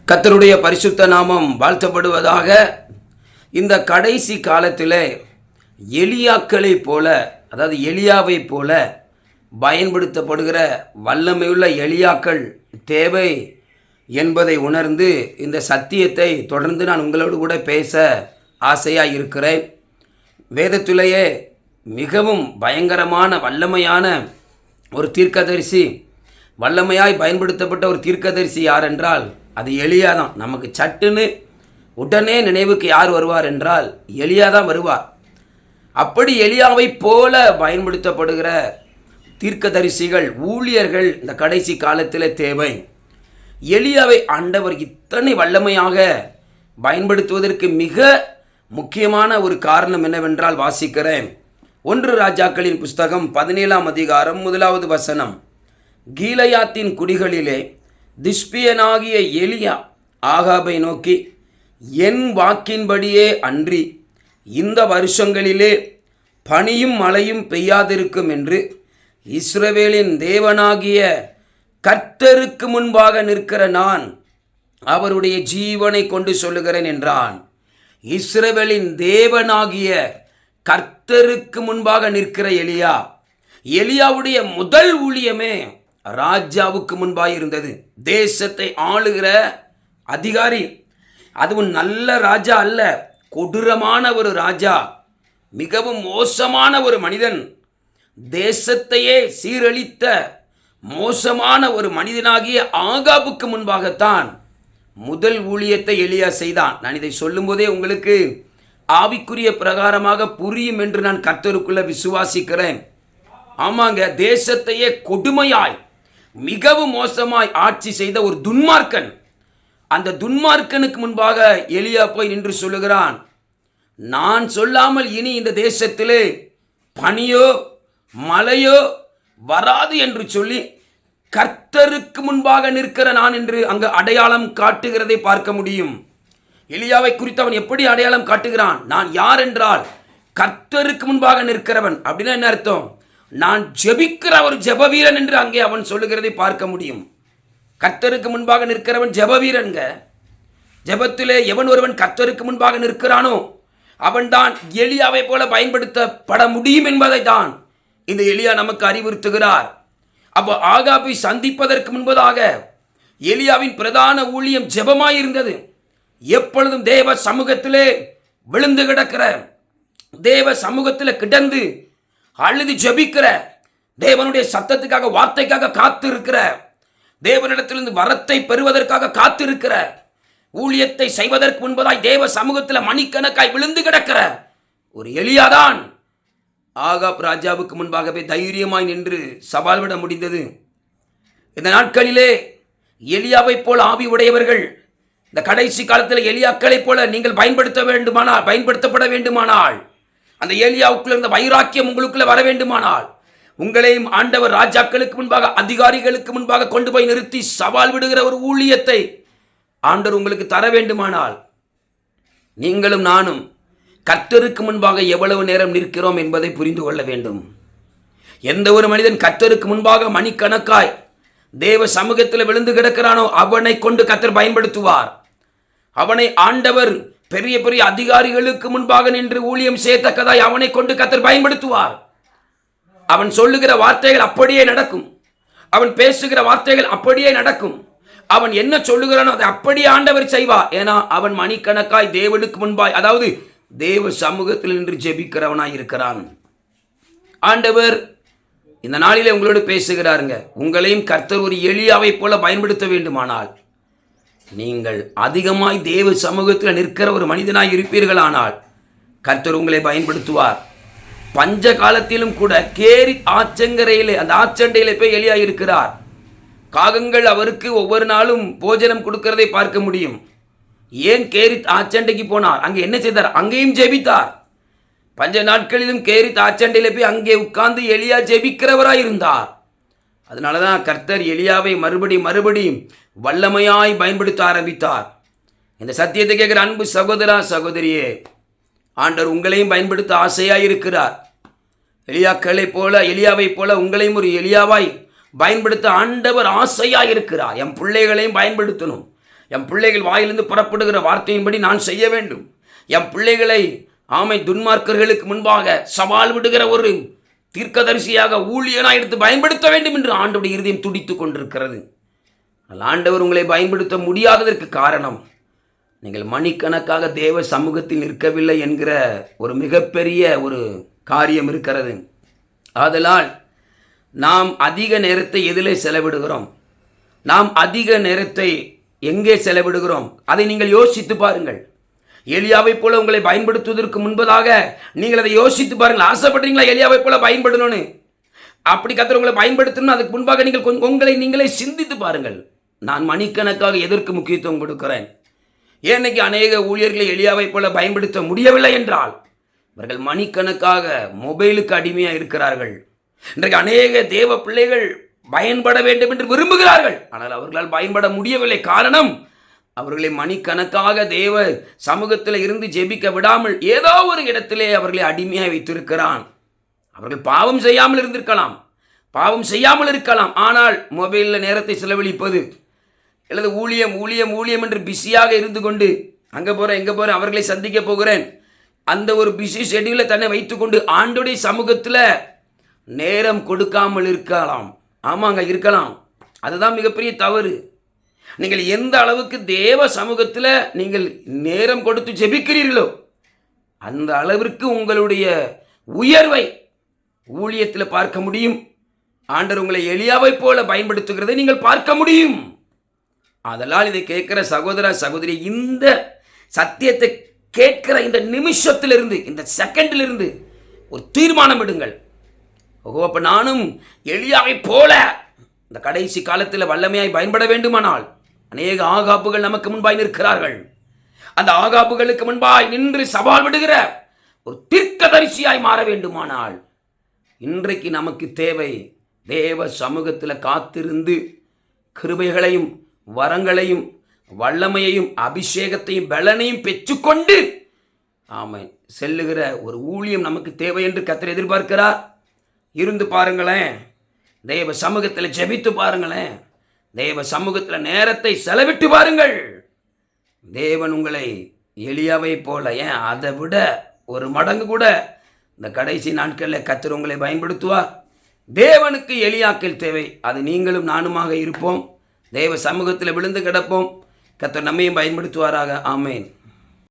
கர்த்தருடைய பரிசுத்த நாமம் வாழ்த்தப்படுவதாக. இந்த கடைசி காலத்தில் எலியாக்களைப் போல, அதாவது எலியாவை போல பயன்படுத்தப்படுகிற வல்லமையுள்ள எலியாக்கள் தேவை என்பதை உணர்ந்து இந்த சத்தியத்தை தொடர்ந்து நான் உங்களோடு கூட பேச ஆசையாக இருக்கிறேன். வேதத்திலேயே மிகவும் பயங்கரமான வல்லமையான ஒரு தீர்க்கதரிசி, வல்லமையாய் பயன்படுத்தப்பட்ட ஒரு தீர்க்கதரிசி யார் என்றால் அது எலியா தான். நமக்கு சட்டுன்னு உடனே நினைவுக்கு யார் வருவார் என்றால் எலியா தான் வருவார். அப்படி எலியாவை போல பயன்படுத்தப்படுகிற தீர்க்கதரிசிகள், ஊழியர்கள் இந்த கடைசி காலத்தில் தேவை. எலியாவை ஆண்டவர் இத்தனை வல்லமையாக பயன்படுத்துவதற்கு மிக முக்கியமான ஒரு காரணம் என்னவென்றால் வாசிக்கிறேன். 1 ராஜாக்களின் புஸ்தகம் 17ஆம் அதிகாரம் 1வது வசனம். கீலேயாத்தின் குடிகளிலே திஷ்பியனாகிய எலியா ஆகாபை நோக்கி, என் வாக்கின்படியே அன்றி இந்த வருஷங்களிலே பனியும் மழையும் பெய்யாதிருக்கும் என்று இஸ்ரவேலின் தேவனாகிய கர்த்தருக்கு முன்பாக நிற்கிற நான் அவருடைய ஜீவனை கொண்டு சொல்லுகிறேன் என்றான். இஸ்ரவேலின் தேவனாகிய கர்த்தருக்கு முன்பாக நிற்கிற எலியா. எலியாவுடைய முதல் ஊழியமே ராஜாவுக்கு முன்பாக இருந்தது. தேசத்தை ஆளுகிற அதிகாரி, அதுவும் நல்ல ராஜா அல்ல, கொடூரமான ஒரு ராஜா, மிகவும் மோசமான ஒரு மனிதன், தேசத்தையே சீரழித்த மோசமான ஒரு மனிதனாகிய ஆகாபுக்கு முன்பாகத்தான் முதல் ஊழியத்தை எலியா செய்தான். நான் இதை சொல்லும்போதே உங்களுக்கு ஆவிக்குரிய பிரகாரமாக புரியும் என்று நான் கர்த்தருக்குள்ள விசுவாசிக்கிறேன். ஆமாங்க, தேசத்தையே கொடுமையாய் மிகவும் மோசமாய் ஆட்சி செய்த ஒரு துன்மார்க்கன், அந்த துன்மார்க்கனுக்கு முன்பாக எலியா போய் நின்று சொல்லுகிறான், நான் சொல்லாமல் இனி இந்த தேசத்திலே பனியோ மழையோ வராது என்று சொல்லி கர்த்தருக்கு முன்பாக நிற்கிற நான் என்று அங்கு அடையாளம் காட்டுகிறதை பார்க்க முடியும். எலியாவை குறித்து அவன் எப்படி அடையாளம் காட்டுகிறான்? நான் யார் என்றால் கர்த்தருக்கு முன்பாக நிற்கிறவன். அப்படின்னா என்ன அர்த்தம்? நான் ஜெபிக்கிற ஒரு ஜெப வீரன் என்று அங்கே அவன் சொல்லுகிறதை பார்க்க முடியும். கர்த்தருக்கு முன்பாக நிற்கிறவன் ஜெப வீரன்க. ஜெபத்திலே எவன் ஒருவன் கர்த்தருக்கு முன்பாக நிற்கிறானோ அவன்தான் எலியாவை போல பயன்படுத்தப்பட முடியும் என்பதை தான் இந்த எலியா நமக்கு அறிவுறுத்துகிறார். அப்போ ஆகாபை சந்திப்பதற்கு முன்பதாக எலியாவின் பிரதான ஊழியம் ஜெபமாயிருந்தது. எப்பொழுதும் தேவ சமூகத்திலே விழுந்து கிடக்கிற, தேவ சமூகத்தில் கிடந்து அழுது ஜெபிக்கிற, தேவனுடைய சத்தத்துக்காக, வார்த்தைக்காக காத்திருக்கிற, தேவனிடத்திலிருந்து வரத்தை பெறுவதற்காக காத்திருக்கிற, ஊழியத்தை செய்வதற்கு முன்பதாய் தேவ சமூகத்தில் மணிக்கணக்காய் விழுந்து கிடக்கிற ஒரு எலியாதான் ஆகாப் ராஜாவுக்கு முன்பாகவே தைரியமாய் நின்று சவால் விட முடிந்தது. இந்த நாட்களிலே எலியாவை போல ஆவி உடையவர்கள் இந்த கடைசி காலத்தில் எலியாக்களைப் போல நீங்கள் பயன்படுத்தப்பட வேண்டுமானால், அந்த எலியாவுக்குள்ள இருந்த வைராக்கியம் உங்களுக்குள்ள வர வேண்டுமானால், உங்களையும் ஆண்டவர் ராஜாக்களுக்கு முன்பாக, அதிகாரிகளுக்கு முன்பாக கொண்டு போய் நிறுத்தி சவால் விடுகிற ஒரு ஊழியத்தை ஆண்டவர் உங்களுக்கு தர வேண்டுமானால், நீங்களும் நானும் கர்த்தருக்கு முன்பாக எவ்வளவு நேரம் நிற்கிறோம் என்பதை புரிந்து கொள்ள வேண்டும். எந்த ஒரு மனிதன் கர்த்தருக்கு முன்பாக மணிக்கணக்காய் தேவ சமூகத்தில் விழுந்து கிடக்கிறானோ அவனை கொண்டு கர்த்தர் பயன்படுத்துவார். அவனை ஆண்டவர் பெரிய பெரிய அதிகாரிகளுக்கு முன்பாக நின்று ஊழியம் செய்யத்தக்கதாய் அவனை கொண்டு கர்த்தர் பயன்படுத்துவார். அவன் சொல்லுகிற வார்த்தைகள் அப்படியே நடக்கும். அவன் பேசுகிற வார்த்தைகள் அப்படியே நடக்கும். அவன் என்ன சொல்லுகிறானோ அதை அப்படியே ஆண்டவர் செய்வார். ஏன்னா அவன் மணிக்கணக்காய் தேவனுக்கு முன்பாய், அதாவது தேவ சமூகத்தில் நின்று ஜெபிக்கிறவனாய் இருக்கிறான். ஆண்டவர் இந்த நாளிலே உங்களோடு பேசுகிறாருங்க. உங்களையும் கர்த்தர் ஒரு எலியாவை போல பயன்படுத்த வேண்டுமானால், நீங்கள் அதிகமாய் தேவ சமூகத்தில் நிற்கிற ஒரு மனிதனாய் இருப்பீர்களானால் கர்த்தர் உங்களை பயன்படுத்துவார். பஞ்ச காலத்திலும் கூட கேரி ஆற்றங்கரையிலே, அந்த ஆற்றண்டையிலே போய் எலியா இருக்கிறார். காகங்கள் அவருக்கு ஒவ்வொரு நாளும் போஜனம் கொடுக்கிறதை பார்க்க முடியும். ஏன் கேரித் ஆச்சண்டைக்கு போனார்? அங்கே என்ன செய்தார்? அங்கேயும் ஜெபித்தார். பஞ்ச நாட்களிலும் கேரித் ஆச்சண்டையில போய் அங்கே உட்கார்ந்து எலியா ஜெபிக்கிறவராய் இருந்தார். அதனால தான் கர்த்தர் எலியாவை மறுபடியும் வல்லமையாய் பயன்படுத்த ஆரம்பித்தார். இந்த சத்தியத்தை கேட்கிற அன்பு சகோதரா, சகோதரியே, ஆண்டவர் உங்களையும் பயன்படுத்த ஆசையாய் இருக்கிறார். எலியாவை போல உங்களையும் ஒரு எலியாவாய் பயன்படுத்த ஆண்டவர் ஆசையாக இருக்கிறார். என் பிள்ளைகளையும் பயன்படுத்தணும், என் பிள்ளைகள் வாயிலிருந்து புறப்படுகிற வார்த்தையின்படி நான் செய்ய வேண்டும். என் பிள்ளைகளை துன்மார்க்கர்களுக்கு முன்பாக சவால் விடுகிற ஒரு தீர்க்கதரிசியாக ஊழியனாக எடுத்து பயன்படுத்த வேண்டும் என்று ஆண்டவருடைய இருதயம் துடித்து கொண்டிருக்கிறது. ஆண்டவர் உங்களை பயன்படுத்த முடியாததற்கு காரணம், நீங்கள் மணிக்கணக்காக தேவ சமூகத்தில் நிற்கவில்லை என்கிற ஒரு மிகப்பெரிய ஒரு காரியம் இருக்கிறது. ஆதலால் நாம் அதிக நேரத்தை எதிலே செலவிடுகிறோம், நாம் அதிக நேரத்தை எங்கே செலவிடுகிறோம், அதை நீங்கள் யோசித்து பாருங்கள். எலியாவை போல உங்களை பயன்படுத்துவதற்கு முன்பதாக நீங்கள் அதை யோசித்து பாருங்கள். ஆசைப்படுறீங்களா எலியாவை போல பயன்படணும்னு? அப்படி கர்த்தர் உங்களை பயன்படுத்தணும், அதுக்கு முன்பாக நீங்கள் உங்களை நீங்களே சிந்தித்து பாருங்கள். நான் மணிக்கணக்காக எதற்கு முக்கியத்துவம் கொடுக்கிறேன்? ஏன் இன்னைக்கு அநேக ஊழியர்களை எலியாவை போல பயன்படுத்த முடியவில்லை என்றால் இவர்கள் மணிக்கணக்காக மொபைலுக்கு அடிமையாக இருக்கிறார்கள். இன்றைக்கு அநேக தேவ பிள்ளைகள் பயன்பட வேண்டும் என்று விரும்புகிறார்கள், ஆனால் அவர்களால் பயன்பட முடியவில்லை. காரணம், அவர்களை மணிக்கணக்காக தேவ சமூகத்தில் இருந்து ஜெபிக்க விடாமல் ஏதோ ஒரு இடத்திலே அவர்களை அடிமையாக வைத்திருக்கிறான். அவர்கள் பாவம் செய்யாமல் இருக்கலாம், ஆனால் மொபைலில் நேரத்தை செலவழிப்பது அல்லது ஊழியம் என்று பிஸியாக இருந்து கொண்டு அங்கே போகிறேன் இங்கே போகிறேன் அவர்களை சந்திக்க போகிறேன், அந்த ஒரு பிஸி ஷெட்யூலில் தன்னை வைத்துக்கொண்டு ஆண்டவருடைய சமூகத்தில் நேரம் கொடுக்காமல் இருக்கலாம். இருக்கலாம். அதுதான் மிகப்பெரிய தவறு. நீங்கள் எந்த அளவுக்கு தேவ சமூகத்தில் நீங்கள் நேரம் கொடுத்து ஜெபிக்கிறீர்களோ அந்த அளவிற்கு உங்களுடைய உயர்வை ஊழியத்தில் பார்க்க முடியும். ஆண்டவர் உங்களை எலியாவை போல பயன்படுத்துகிறதை நீங்கள் பார்க்க முடியும். அதனால் இதை கேட்கிற சகோதர சகோதரி, இந்த சத்தியத்தை கேட்கிற இந்த நிமிஷத்திலிருந்து, இந்த செகண்டிலிருந்து ஒரு தீர்மானம் எடுங்கள். அப்ப நானும் எலியாவை போல இந்த கடைசி காலத்தில் வல்லமையாய் பயன்பட வேண்டுமானால் அநேக ஆகாப்புகள் நமக்கு முன்பாய் நிற்கிறார்கள். அந்த ஆகாப்புகளுக்கு முன்பாய் நின்று சவால் விடுகிற ஒரு தீர்க்கதரிசியாய் மாற வேண்டுமானால் இன்றைக்கு நமக்கு தேவை தேவ சமூகத்தில் காத்திருந்து கிருபைகளையும் வரங்களையும் வல்லமையையும் அபிஷேகத்தையும் பலனையும் பெற்றுக்கொண்டு செல்லுகிற ஒரு ஊழியம் நமக்கு தேவை என்று கர்த்தர் எதிர்பார்க்கிறார். இருந்து பாருங்களேன், தேவ சமூகத்தில் ஜெபித்து பாருங்களேன், தேவ சமூகத்தில் நேரத்தை செலவிட்டு பாருங்கள். தேவன் உங்களை எலியாவை போல, அதை விட ஒரு மடங்கு கூட இந்த கடைசி நாட்களில் கர்த்தர் உங்களை பயன்படுத்துவார். தேவனுக்கு எலியாக்கள் தேவை. அது நீங்களும் நானுமாக இருப்போம். தேவ சமூகத்தில் விழுந்து கிடப்போம். கர்த்தர் நம்மையும் பயன்படுத்துவாராக. ஆமேன்.